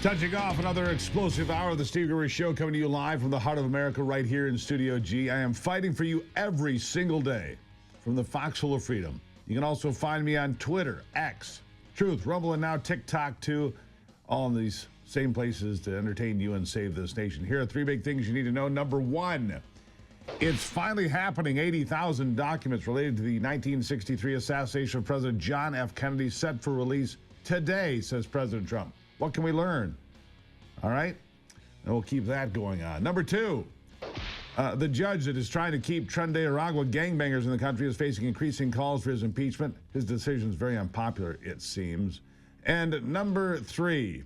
Touching off another explosive hour of the Steve Gruber Show, coming to you live from the heart of America right here in Studio G. I am fighting for you every single day from the foxhole of freedom. You can also find me on Twitter, X, Truth, Rumble, and now TikTok too. All in these same places to entertain you and save this nation. Here are three big things you need to know. Number one, it's finally happening. 80,000 documents related to the 1963 assassination of President John F. Kennedy set for release today, says President Trump. What can we learn? All right, and we'll keep that going on. Number two, the judge that is trying to keep Tren De Aragua gangbangers in the country is facing increasing calls for his impeachment. His decision is very unpopular, it seems. And number three,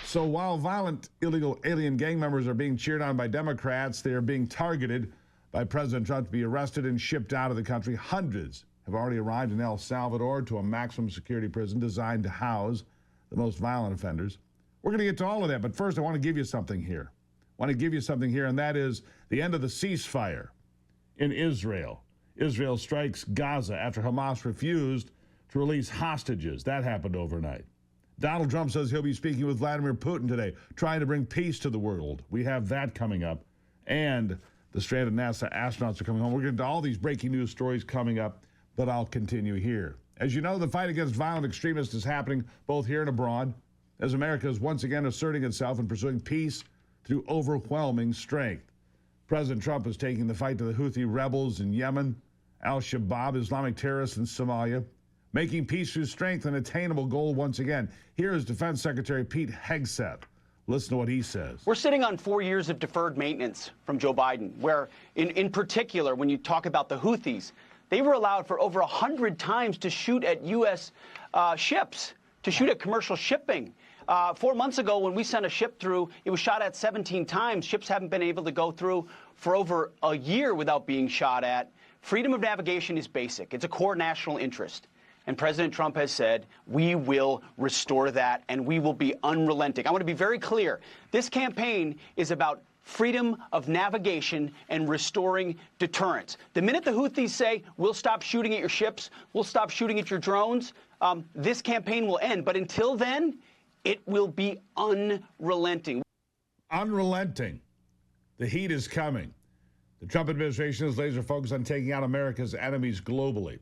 so while violent illegal alien gang members are being cheered on by Democrats, they are being targeted by President Trump to be arrested and shipped out of the country. Hundreds have already arrived in El Salvador to a maximum security prison designed to house the most violent offenders. We're going to get to all of that, but first I want to give you something here. And that is the end of the ceasefire in Israel. Israel strikes Gaza after Hamas refused to release hostages. That happened overnight. Donald Trump says he'll be speaking with Vladimir Putin today, trying to bring peace to the world. We have that coming up. And the stranded NASA astronauts are coming home. We're going to do all these breaking news stories coming up, but I'll continue here. As you know, the fight against violent extremists is happening both here and abroad, as America is once again asserting itself and pursuing peace through overwhelming strength. President Trump is taking the fight to the Houthi rebels in Yemen, al-Shabaab, Islamic terrorists in Somalia, making peace through strength an attainable goal once again. Here is Defense Secretary Pete Hegseth. Listen to what he says. We're sitting on 4 years of deferred maintenance from Joe Biden, where in particular, when you talk about the Houthis, they were allowed for over 100 times to shoot at U.S. ships, to shoot at commercial shipping. 4 months ago, when we sent a ship through, it was shot at 17 times. Ships haven't been able to go through for over a year without being shot at. Freedom of navigation is basic. It's a core national interest. And President Trump has said, we will restore that, and we will be unrelenting. I want to be very clear. This campaign is about freedom of navigation and restoring deterrence. The minute the Houthis say, we'll stop shooting at your ships, we'll stop shooting at your drones, this campaign will end. But until then, it will be unrelenting. Unrelenting. The heat is coming. The Trump administration is laser focused on taking out America's enemies globally,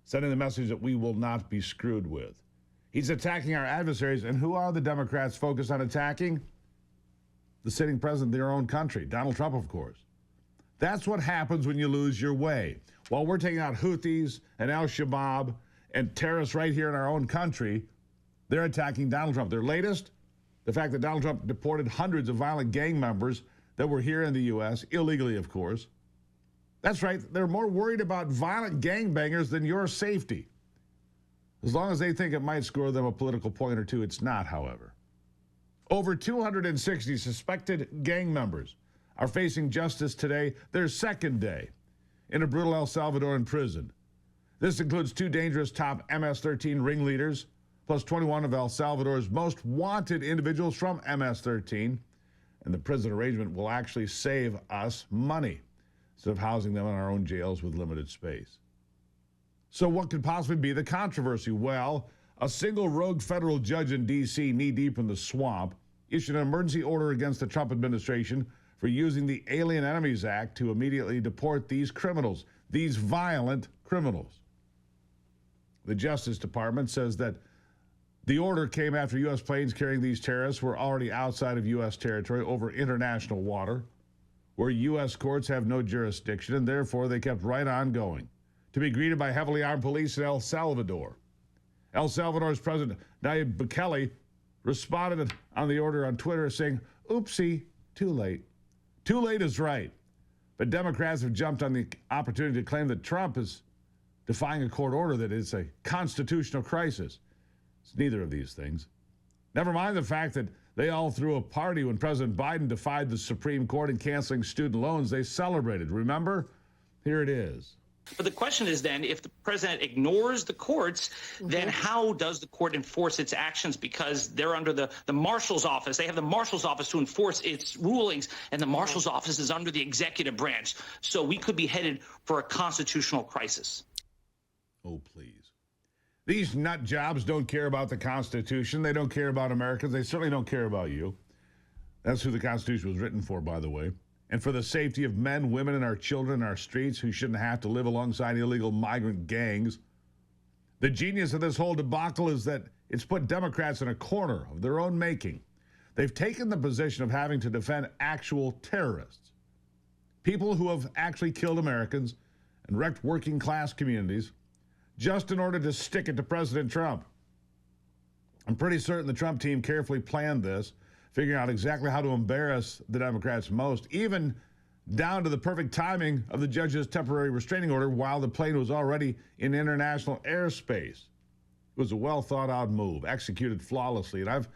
sending the message that we will not be screwed with. He's attacking our adversaries, and who are the Democrats focused on attacking? The sitting president of their own country, Donald Trump, of course. That's what happens when you lose your way. While we're taking out Houthis and al-Shabaab and terrorists right here in our own country, they're attacking Donald Trump. Their latest, the fact that Donald Trump deported hundreds of violent gang members that were here in the U.S., illegally, of course. That's right, they're more worried about violent gangbangers than your safety. As long as they think it might score them a political point or two, it's not, however. Over 260 suspected gang members are facing justice today, their second day, in a brutal El Salvadoran prison. This includes 2 dangerous top MS-13 ringleaders, plus 21 of El Salvador's most wanted individuals from MS-13. And the prison arrangement will actually save us money, instead of housing them in our own jails with limited space. So what could possibly be the controversy? Well, a single rogue federal judge in D.C., knee-deep in the swamp, issued an emergency order against the Trump administration for using the Alien Enemies Act to immediately deport these criminals, these violent criminals. The Justice Department says that the order came after U.S. planes carrying these terrorists were already outside of U.S. territory over international water, where U.S. courts have no jurisdiction, and therefore they kept right on going, to be greeted by heavily armed police in El Salvador. El Salvador's President Nayib Bukele responded on the order on Twitter saying, oopsie, too late. Too late is right. But Democrats have jumped on the opportunity to claim that Trump is defying a court order that is a constitutional crisis. It's neither of these things. Never mind the fact that they all threw a party when President Biden defied the Supreme Court in canceling student loans. They celebrated. Remember? Here it is. But the question is then, if the president ignores the courts, then how does the court enforce its actions? Because they're under the marshal's office. They have the marshal's office to enforce its rulings, and the marshal's office is under the executive branch. So we could be headed for a constitutional crisis. Oh, please. These nut jobs don't care about the Constitution. They don't care about Americans. They certainly don't care about you. That's who the Constitution was written for, by the way. And for the safety of men, women, and our children in our streets who shouldn't have to live alongside illegal migrant gangs. The genius of this whole debacle is that it's put Democrats in a corner of their own making. They've taken the position of having to defend actual terrorists, people who have actually killed Americans and wrecked working class communities, just in order to stick it to President Trump. I'm pretty certain the Trump team carefully planned this, figuring out exactly how to embarrass the Democrats most, even down to the perfect timing of the judge's temporary restraining order while the plane was already in international airspace. It was a well-thought-out move, executed flawlessly, and I've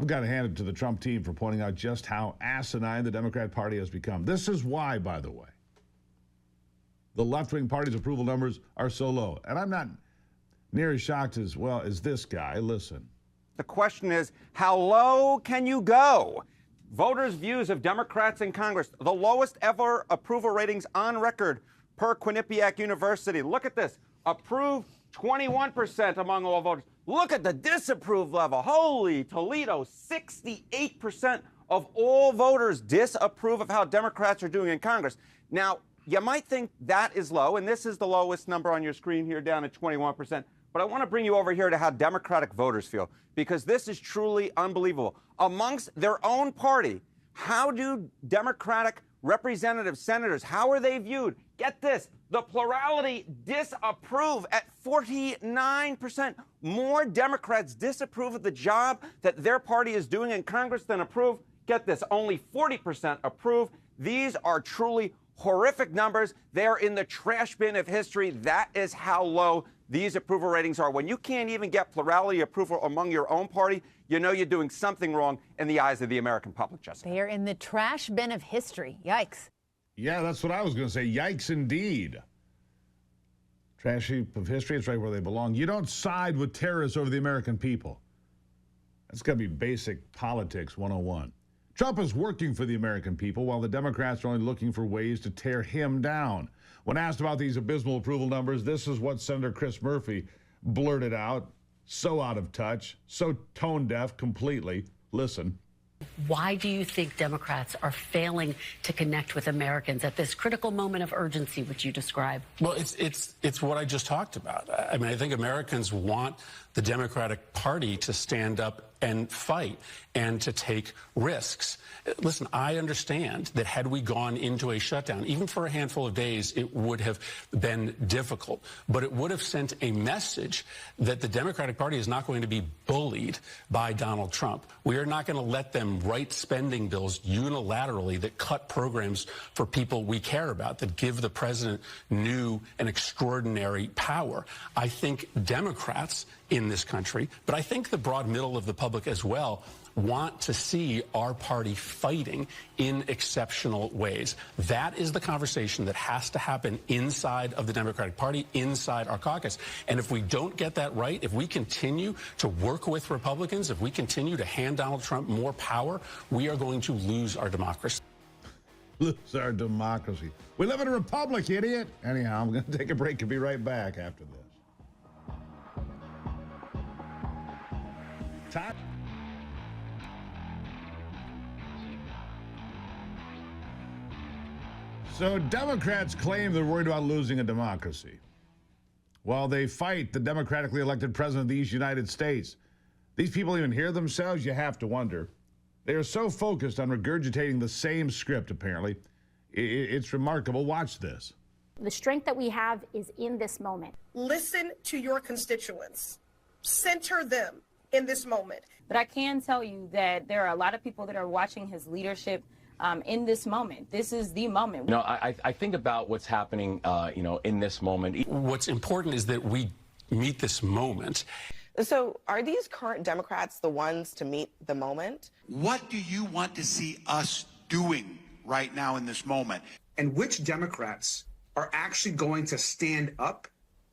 got to hand it to the Trump team for pointing out just how asinine the Democrat Party has become. This is why, by the way, the left-wing party's approval numbers are so low. And I'm not near as shocked as, well, as this guy. Listen. The question is, how low can you go? Voters' views of Democrats in Congress, the lowest ever approval ratings on record per Quinnipiac University. Look at this. Approve, 21% among all voters. Look at the disapprove level. Holy Toledo, 68% of all voters disapprove of how Democrats are doing in Congress. Now, you might think that is low, and this is the lowest number on your screen here, down at 21%. But I want to bring you over here to how Democratic voters feel, because this is truly unbelievable. Amongst their own party, how do Democratic representatives, senators, how are they viewed? Get this, the plurality disapprove at 49%. More Democrats disapprove of the job that their party is doing in Congress than approve. Get this, only 40% approve. These are truly horrific numbers. They're in the trash bin of history. That is how low these approval ratings are. When you can't even get plurality approval among your own party, you know you're doing something wrong in the eyes of the American public, Jessica. They are in the trash bin of history. Yikes. Yeah, that's what I was going to say. Yikes indeed. Trash heap of history, it's right where they belong. You don't side with terrorists over the American people. That's got to be basic politics 101. Trump is working for the American people while the Democrats are only looking for ways to tear him down. When asked about these abysmal approval numbers, this is what Senator Chris Murphy blurted out, so out of touch, so tone deaf completely. Listen. Why do you think Democrats are failing to connect with Americans at this critical moment of urgency, which you describe? Well, it's what I just talked about. I mean, I think Americans want the Democratic Party to stand up and fight and to take risks. Listen, I understand that had we gone into a shutdown, even for a handful of days, it would have been difficult. But it would have sent a message that the Democratic Party is not going to be bullied by Donald Trump. We are not going to let them write spending bills unilaterally that cut programs for people we care about, that give the president new and extraordinary power. I think Democrats in this country, but I think the broad middle of the public as well, want to see our party fighting in exceptional ways. That is the conversation that has to happen inside of the Democratic Party, inside our caucus. And if we don't get that right, if we continue to work with Republicans, if we continue to hand Donald Trump more power, we are going to lose our democracy. Lose our democracy. We live in a republic, idiot. Anyhow, I'm going to take a break and be right back after this. Time. So Democrats claim they're worried about losing a democracy while they fight the democratically elected president of these United States. These people even hear themselves? You have to wonder. They are so focused on regurgitating the same script, apparently. It's remarkable. Watch this. The strength that we have is in this moment. Listen to your constituents. Center them in this moment. But I can tell you that there are a lot of people that are watching his leadership in this moment. This is the moment. You know, I think about what's happening, in this moment. What's important is that we meet this moment. So are these current Democrats the ones to meet the moment? What do you want to see us doing right now in this moment? And which Democrats are actually going to stand up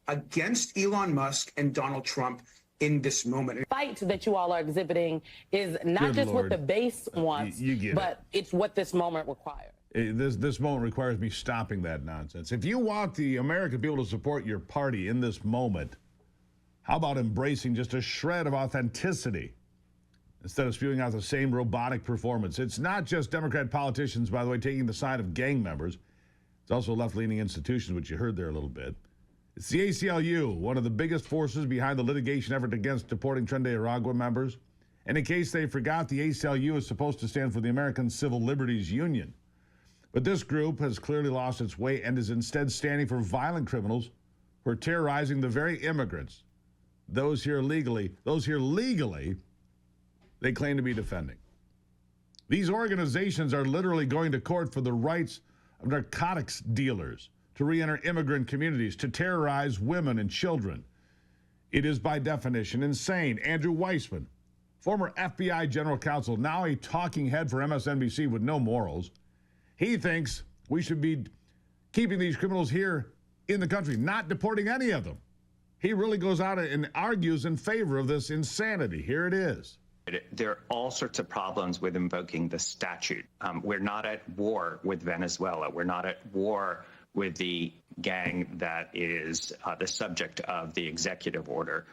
against Elon Musk and Donald Trump in this moment? The fight that you all are exhibiting is not just what the base wants, but it's what this moment requires. This moment requires me stopping that nonsense. If you want the American people to support your party in this moment, How about embracing just a shred of authenticity instead of spewing out the same robotic performance? It's not just Democrat politicians, by the way, taking the side of gang members. It's also left-leaning institutions, which you heard there a little bit. It's the ACLU, one of the biggest forces behind the litigation effort against deporting Tren De Aragua members. And in case they forgot, the ACLU is supposed to stand for the American Civil Liberties Union. But this group has clearly lost its way and is instead standing for violent criminals who are terrorizing the very immigrants, those here legally, they claim to be defending. These organizations are literally going to court for the rights of narcotics dealers to re-enter immigrant communities, to terrorize women and children. It is by definition insane. Andrew Weissman, former FBI general counsel, now a talking head for MSNBC with no morals, he thinks we should be keeping these criminals here in the country, not deporting any of them. He really goes out and argues in favor of this insanity. Here it is. There are all sorts of problems with invoking the statute. We're not at war with Venezuela. We're not at war with the gang that is the subject of the executive order.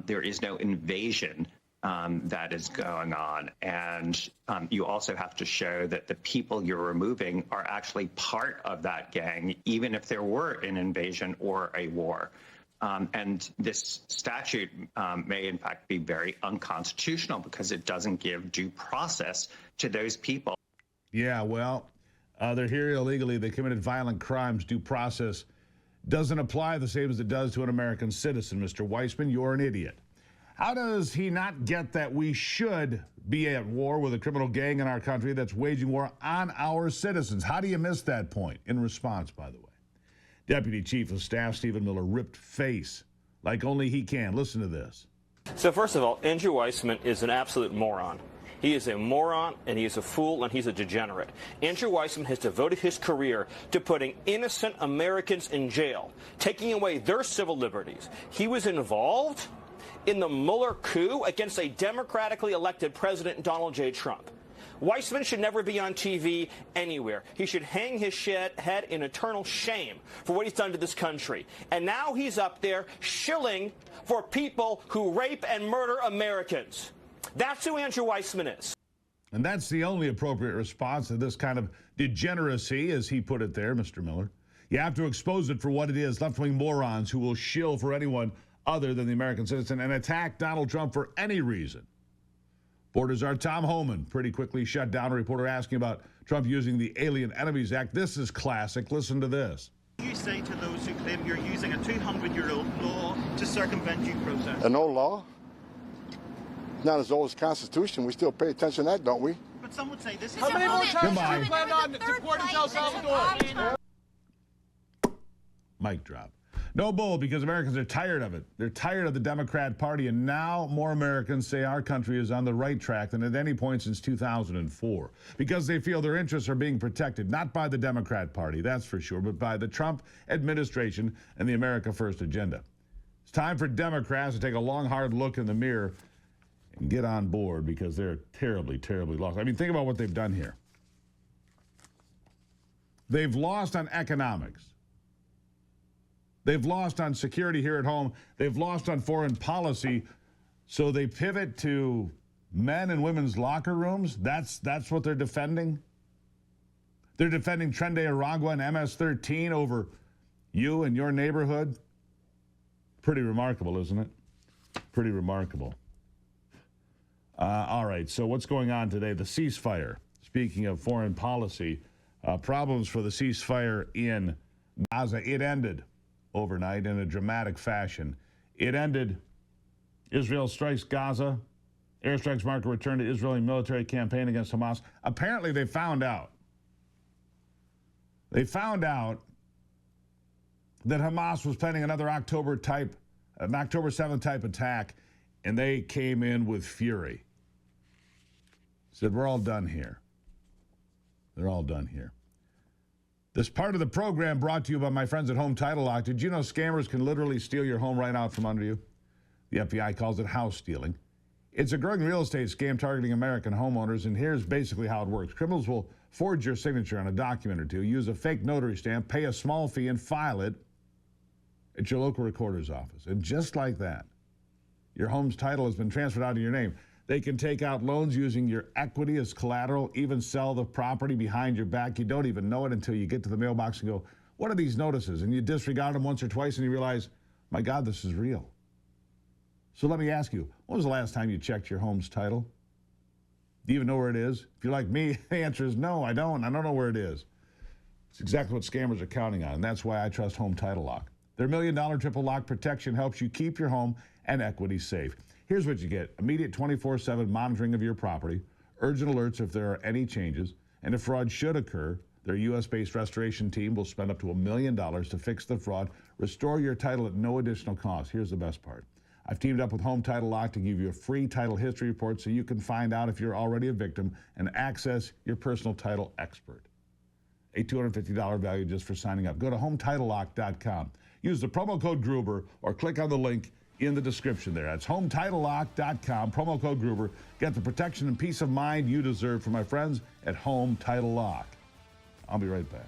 There is no invasion that is going on. And you also have to show that the people you're removing are actually part of that gang, even if there were an invasion or a war. And this statute may, in fact, be very unconstitutional because it doesn't give due process to those people. Yeah, well, they're here illegally. They committed violent crimes. Due process doesn't apply the same as it does to an American citizen. Mr. Weissman, you're an idiot. How does he not get that we should be at war with a criminal gang in our country that's waging war on our citizens? How do you miss that point? In response, by the way, Deputy Chief of Staff Stephen Miller ripped face like only he can. Listen to this. So first of all, Andrew Weissman is an absolute moron. He is a moron, and he is a fool, and he's a degenerate. Andrew Weissman has devoted his career to putting innocent Americans in jail, taking away their civil liberties. He was involved in the Mueller coup against a democratically elected President Donald J. Trump. Weissman should never be on TV anywhere. He should hang his head in eternal shame for what he's done to this country. And now he's up there shilling for people who rape and murder Americans. That's who Andrew Weissman is. And that's the only appropriate response to this kind of degeneracy, as he put it there, Mr. Miller. You have to expose it for what it is, left-wing morons who will shill for anyone other than the American citizen and attack Donald Trump for any reason. Borders are Tom Homan pretty quickly shut down a reporter asking about Trump using the Alien Enemies Act. This is classic. Listen to this. You say to those who claim you're using a 200-year-old law to circumvent due process? An old law? Not as old as the Constitution. We still pay attention to that, don't we? But some would say this is... How many more times do you plan on deporting El Salvador? Mic drop. No bull, because Americans are tired of it. They're tired of the Democrat Party, and now more Americans say our country is on the right track than at any point since 2004, because they feel their interests are being protected, not by the Democrat Party, that's for sure, but by the Trump administration and the America First agenda. It's time for Democrats to take a long, hard look in the mirror and get on board, because they're terribly, terribly lost. I mean, think about what they've done here. They've lost on economics. They've lost on security here at home. They've lost on foreign policy. So they pivot to men and women's locker rooms. That's what they're defending. They're defending Tren De Aragua and MS-13 over you and your neighborhood. Pretty remarkable, isn't it? Pretty remarkable. All right, so what's going on today? The ceasefire. Speaking of foreign policy, problems for the ceasefire in Gaza. It ended overnight in a dramatic fashion. It ended. Israel strikes Gaza. Airstrikes mark a return to Israeli military campaign against Hamas. Apparently, they found out. They found out that Hamas was planning another October 7th type attack, and they came in with fury. Said, we're all done here. They're all done here. This part of the program brought to you by my friends at Home Title Lock. Did you know scammers can literally steal your home right out from under you? The FBI calls it house stealing. It's a growing real estate scam targeting American homeowners, and here's basically how it works. Criminals will forge your signature on a document or two, use a fake notary stamp, pay a small fee, and file it at your local recorder's office. And just like that, Your home's title has been transferred out of your name. They can take out loans using your equity as collateral, even sell the property behind your back. You don't even know it until you get to the mailbox and go, what are these notices? And you disregard them once or twice and you realize, my God, this is real. So let me ask you, when was the last time you checked your home's title? Do you even know where it is? If you're like me, the answer is no, I don't. I don't know where it is. It's exactly what scammers are counting on, and that's why I trust Home Title Lock. Their $1 million triple lock protection helps you keep your home and equity safe. Here's what you get: immediate 24/7 monitoring of your property, urgent alerts if there are any changes, and if fraud should occur, their U.S.-based restoration team will spend up to $1 million to fix the fraud, restore your title at no additional cost. Here's the best part. I've teamed up with Home Title Lock to give you a free title history report so you can find out if you're already a victim and access your personal title expert. A $250 value just for signing up. Go to HometitleLock.com. Use the promo code Gruber or click on the link in the description there. That's HometitleLock.com, promo code Gruber. Get the protection and peace of mind you deserve from my friends at Home Title Lock. I'll be right back.